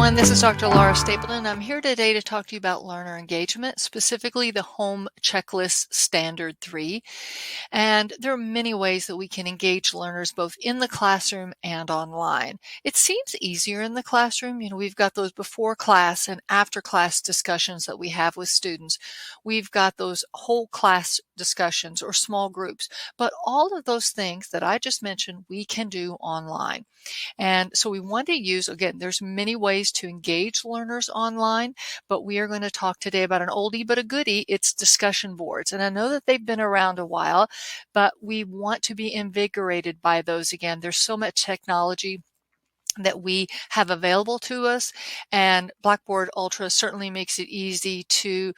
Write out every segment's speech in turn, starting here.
everyone, this is Dr. Laura Stapleton. I'm here today to talk to you about learner engagement, specifically the Home Checklist Standard 3. And there are many ways that we can engage learners both in the classroom and online. It seems easier in the classroom. We've got those before class and after class discussions that we have with students. We've got those whole class discussions or small groups. But all of those things that I just mentioned, we can do online. And so we want to use, again, there's many ways to engage learners online, but we are going to talk today about an oldie but a goodie. It's discussion boards. And I know that they've been around a while, but we want to be invigorated by those again. There's so much technology that we have available to us, and Blackboard Ultra certainly makes it easy to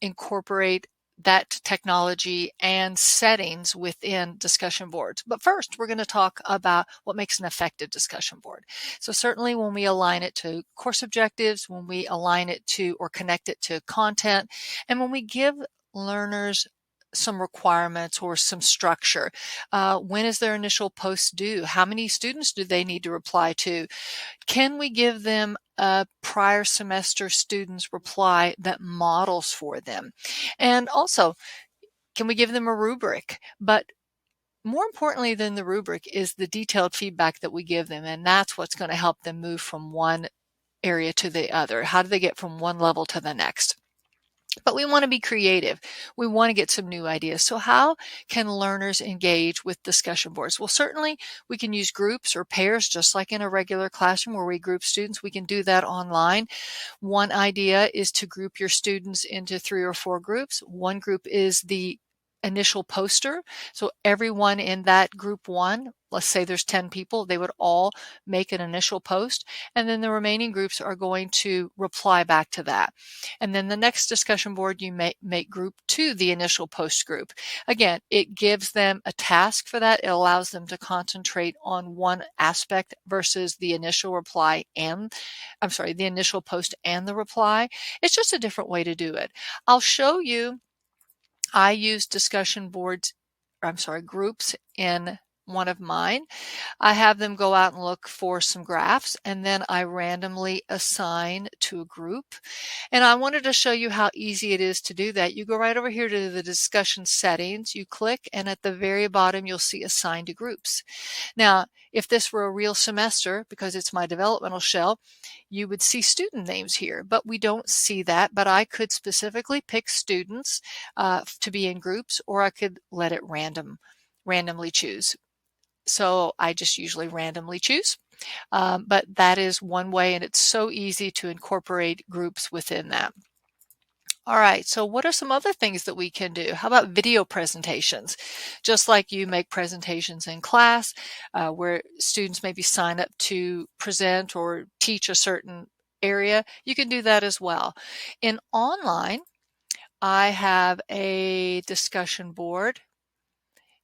incorporate that technology and settings within discussion boards. But first, we're going to talk about what makes an effective discussion board. So certainly when we align it to course objectives, when we align it to or connect it to content, and when we give learners some requirements or some structure. When is their initial post due? How many students do they need to reply to? Can we give them a prior semester student's reply that models for them? And also, can we give them a rubric? But more importantly than the rubric is the detailed feedback that we give them, and that's what's going to help them move from one area to the other. How do they get from one level to the next? But we want to be creative. We want to get some new ideas. So how can learners engage with discussion boards? Well, certainly we can use groups or pairs, just like in a regular classroom where we group students. We can do that online. One idea is to group your students into 3 or 4 groups. One group is the initial poster. So everyone in that group 1, let's say there's 10 people, they would all make an initial post, and then the remaining groups are going to reply back to that. And then the next discussion board, you make group 2 the initial post group. Again, it gives them a task for that. It allows them to concentrate on one aspect versus the initial the initial post and the reply. It's just a different way to do it. I'll show you. I use groups in one of mine. I have them go out and look for some graphs, and then I randomly assign to a group. And I wanted to show you how easy it is to do that. You go right over here to the discussion settings, you click, and at the very bottom, you'll see assign to groups. Now, if this were a real semester, because it's my developmental shell, you would see student names here, but we don't see that. But I could specifically pick students to be in groups, or I could let it randomly choose. So I just usually randomly choose, but that is one way, and it's so easy to incorporate groups within that. All right, so what are some other things that we can do? How about video presentations? Just like you make presentations in class where students maybe sign up to present or teach a certain area, you can do that as well. In online, I have a discussion board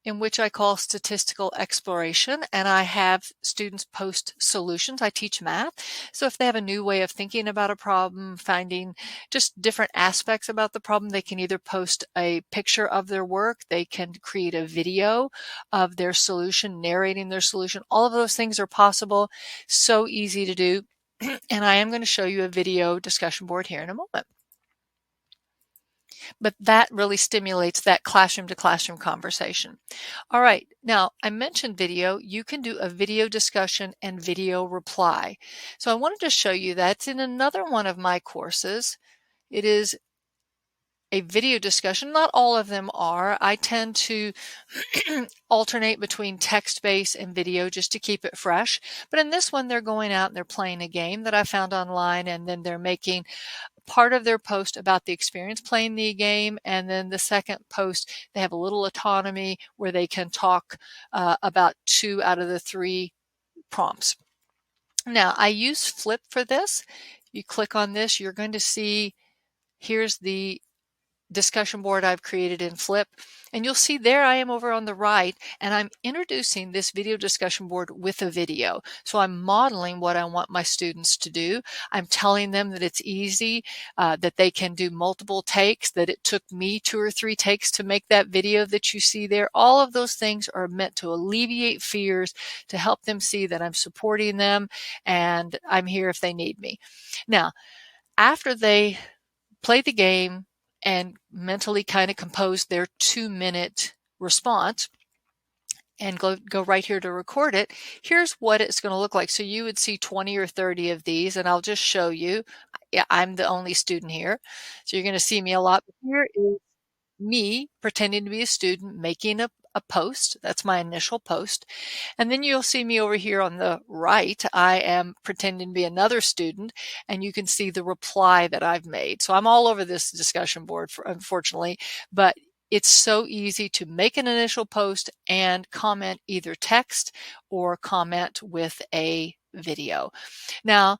in which I call statistical exploration, and I have students post solutions. I teach math, so if they have a new way of thinking about a problem, finding just different aspects about the problem, they can either post a picture of their work, they can create a video of their solution, narrating their solution. All of those things are possible, so easy to do, and I am going to show you a video discussion board here in a moment. But that really stimulates that classroom to classroom conversation. All right, now I mentioned video. You can do a video discussion and video reply. So I wanted to show you that's in another one of my courses. It is a video discussion. Not all of them are. I tend to alternate between text-based and video just to keep it fresh. But in this one, they're going out and they're playing a game that I found online, and then they're making part of their post about the experience playing the game, and then the second post, they have a little autonomy where they can talk about 2 out of the 3 prompts. Now, I use Flip for this. You click on this, you're going to see here's the discussion board I've created in Flip. And you'll see there I am over on the right, and I'm introducing this video discussion board with a video. So I'm modeling what I want my students to do. I'm telling them that it's easy, that they can do multiple takes, that it took me 2 or 3 takes to make that video that you see there. All of those things are meant to alleviate fears, to help them see that I'm supporting them and I'm here if they need me. Now, after they play the game and mentally kind of compose their 2-minute response and go right here to record it, here's what it's going to look like. So you would see 20 or 30 of these, and I'll just show you. Yeah, I'm the only student here, so you're going to see me a lot. Here is me pretending to be a student making a post. That's my initial post. And then you'll see me over here on the right. I am pretending to be another student, and you can see the reply that I've made. So I'm all over this discussion board, unfortunately, but it's so easy to make an initial post and comment either text or comment with a video. Now,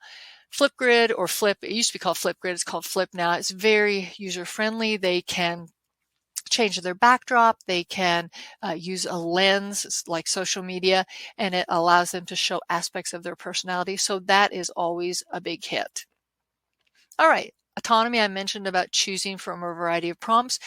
Flipgrid or Flip, it used to be called Flipgrid, it's called Flip now. It's very user-friendly. They can change their backdrop. They can use a lens like social media, and it allows them to show aspects of their personality. So that is always a big hit. All right. Autonomy, I mentioned about choosing from a variety of prompts.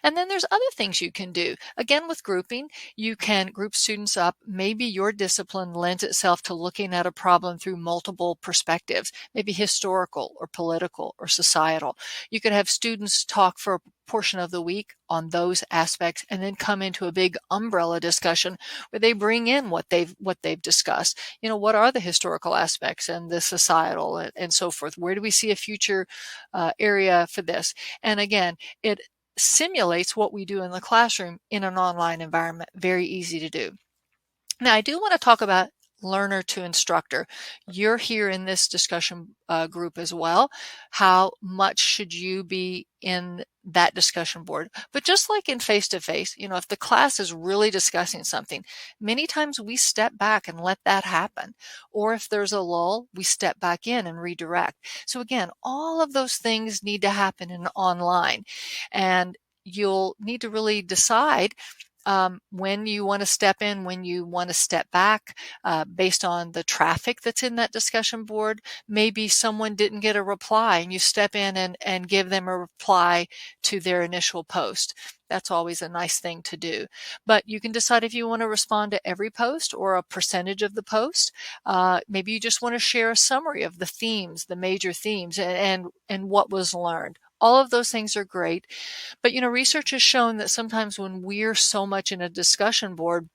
And then there's other things you can do. Again, with grouping, you can group students up. Maybe your discipline lends itself to looking at a problem through multiple perspectives, maybe historical or political or societal. You could have students talk for a portion of the week on those aspects and then come into a big umbrella discussion where they bring in what they've discussed. You know, what are the historical aspects and the societal and so forth? Where do we see a future area for this? And again, it simulates what we do in the classroom in an online environment. Very easy to do. Now, I do want to talk about learner to instructor. You're here in this discussion group as well. How much should you be in that discussion board? But just like in face-to-face, you know, if the class is really discussing something, many times we step back and let that happen. Or if there's a lull, we step back in and redirect. So again, all of those things need to happen in online. And you'll need to really decide when you want to step in, when you want to step back, based on the traffic that's in that discussion board. Maybe someone didn't get a reply and you step in and give them a reply to their initial post. That's always a nice thing to do. But you can decide if you want to respond to every post or a percentage of the post. Maybe you just want to share a summary of the themes, the major themes, and what was learned. All of those things are great. But, you know, research has shown that sometimes when we're so much in a discussion board,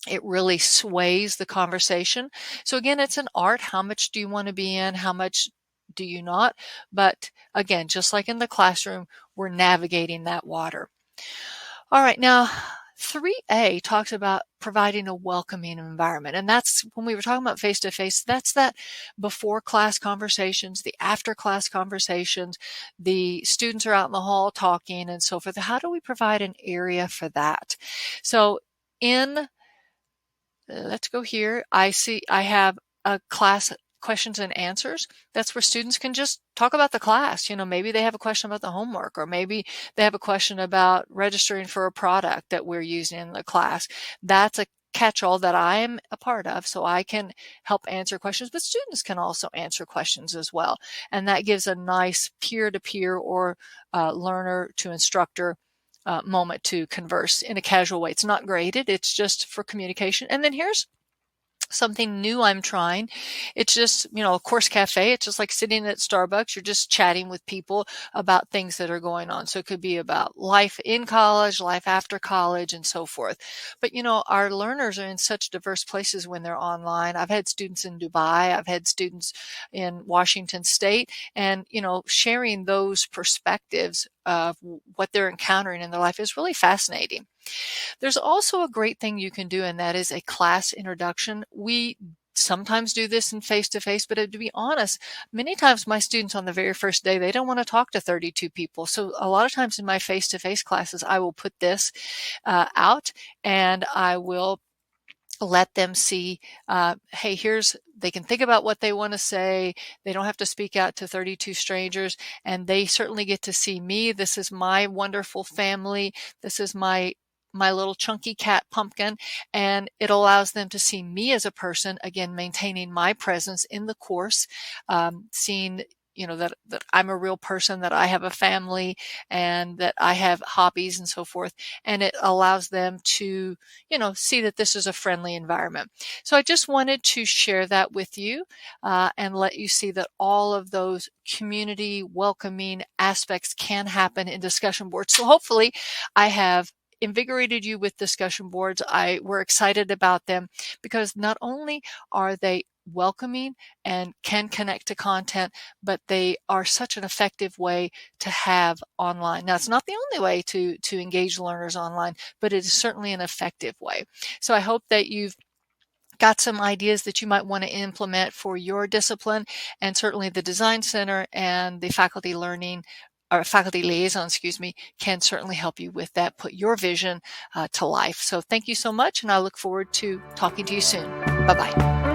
it really sways the conversation. So again, it's an art. How much do you want to be in? How much do you not? But again, just like in the classroom, we're navigating that water. All right. Now, 3A talks about providing a welcoming environment. And that's when we were talking about face-to-face, that's that before class conversations, the after class conversations, the students are out in the hall talking and so forth. How do we provide an area for that? So let's go here. I have a class questions and answers. That's where students can just talk about the class. You know, maybe they have a question about the homework, or maybe they have a question about registering for a product that we're using in the class. That's a catch-all that I am a part of, so I can help answer questions, but students can also answer questions as well. And that gives a nice peer-to-peer or learner to instructor moment to converse in a casual way. It's not graded, it's just for communication. And then here's something new I'm trying. It's just, you know, a course cafe. It's just like sitting at Starbucks. You're just chatting with people about things that are going on. So it could be about life in college, life after college, and so forth. But, you know, our learners are in such diverse places when they're online. I've had students in Dubai. I've had students in Washington State, and, you know, sharing those perspectives of what they're encountering in their life is really fascinating. There's also a great thing you can do, and that is a class introduction. We sometimes do this in face-to-face, but to be honest, many times my students on the very first day, they don't want to talk to 32 people. So a lot of times in my face-to-face classes, I will put this out, and I will let them see, hey, they can think about what they want to say. They don't have to speak out to 32 strangers, and they certainly get to see me. This is my wonderful family. This is my little chunky cat Pumpkin, and it allows them to see me as a person, again, maintaining my presence in the course, seeing that I'm a real person, that I have a family, and that I have hobbies and so forth. And it allows them to see that this is a friendly environment. So I just wanted to share that with you, and let you see that all of those community welcoming aspects can happen in discussion boards. So hopefully I have invigorated you with discussion boards. We're excited about them because not only are they welcoming and can connect to content, but they are such an effective way to have online. Now, it's not the only way to engage learners online, but it is certainly an effective way. So I hope that you've got some ideas that you might want to implement for your discipline, and certainly the Design Center and the faculty learning or faculty liaison, excuse me, can certainly help you with that, put your vision to life. So thank you so much, and I look forward to talking to you soon. Bye-bye.